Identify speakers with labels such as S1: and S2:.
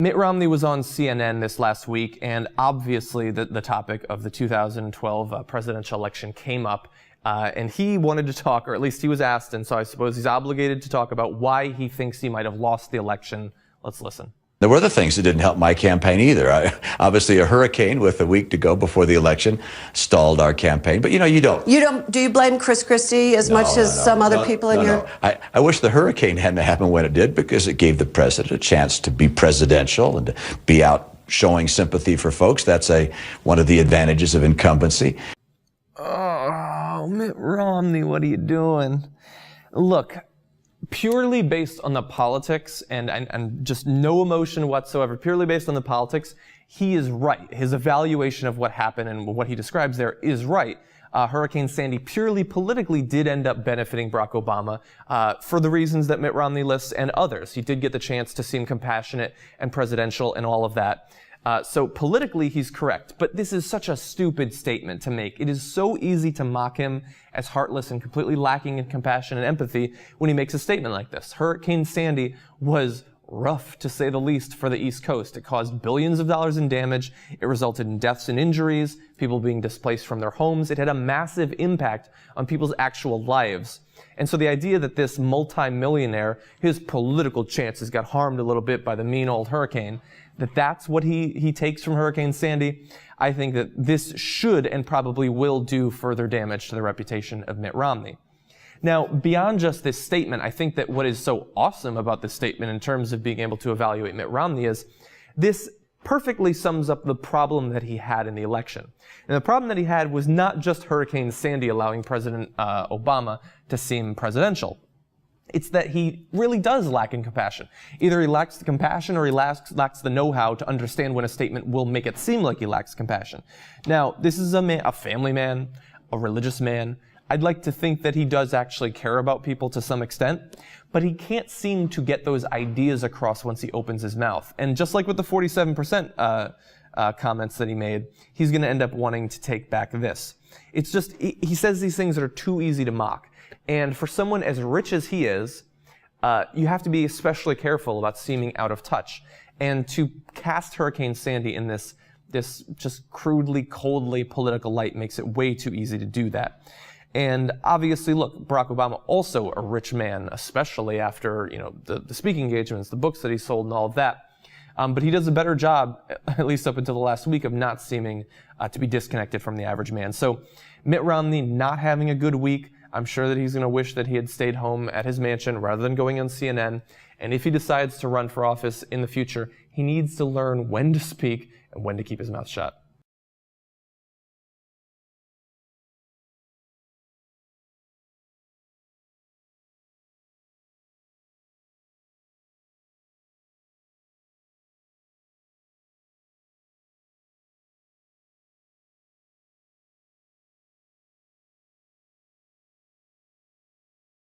S1: Mitt Romney was on CNN this last week, and obviously the topic of the 2012 presidential election came up, and he wanted to talk, or at least he was asked, and so I suppose he's obligated to talk about why he thinks he might have lost the election. Let's listen.
S2: There were other things that didn't help my campaign either. Obviously, a hurricane with a week to go before the election stalled our campaign. But, you don't.
S3: Do you blame Chris Christie as much as some other people in your...
S2: I wish the hurricane hadn't happened when it did, because it gave the president a chance to be presidential and to be out showing sympathy for folks. That's one of the advantages of incumbency.
S1: Oh, Mitt Romney, what are you doing? Look, purely based on the politics and just no emotion whatsoever, purely based on the politics, he is right. His evaluation of what happened and what he describes there is right. Hurricane Sandy purely politically did end up benefiting Barack Obama for the reasons that Mitt Romney lists and others. He did get the chance to seem compassionate and presidential and all of that. So politically, he's correct. But this is such a stupid statement to make. It is so easy to mock him as heartless and completely lacking in compassion and empathy when he makes a statement like this. Hurricane Sandy was rough, to say the least, for the East Coast. It caused billions of dollars in damage. It resulted in deaths and injuries, people being displaced from their homes. It had a massive impact on people's actual lives. And so the idea that this multi-millionaire, his political chances got harmed a little bit by the mean old hurricane, that's what he takes from Hurricane Sandy, I think that this should and probably will do further damage to the reputation of Mitt Romney. Now, beyond just this statement, I think that what is so awesome about this statement in terms of being able to evaluate Mitt Romney is this perfectly sums up the problem that he had in the election. And the problem that he had was not just Hurricane Sandy allowing President Obama to seem presidential. It's that he really does lack in compassion. Either he lacks the compassion or he lacks the know-how to understand when a statement will make it seem like he lacks compassion. Now, this is a family man, a religious man. I'd like to think that he does actually care about people to some extent, but he can't seem to get those ideas across once he opens his mouth. And just like with the 47% comments that he made, he's going to end up wanting to take back this. It's just, he says these things that are too easy to mock. And for someone as rich as he is, you have to be especially careful about seeming out of touch. And to cast Hurricane Sandy in this just crudely, coldly political light makes it way too easy to do that. And obviously, look, Barack Obama, also a rich man, especially after, the speaking engagements, the books that he sold and all of that. But he does a better job, at least up until the last week, of not seeming to be disconnected from the average man. So Mitt Romney not having a good week, I'm sure that he's going to wish that he had stayed home at his mansion rather than going on CNN. And if he decides to run for office in the future, he needs to learn when to speak and when to keep his mouth shut.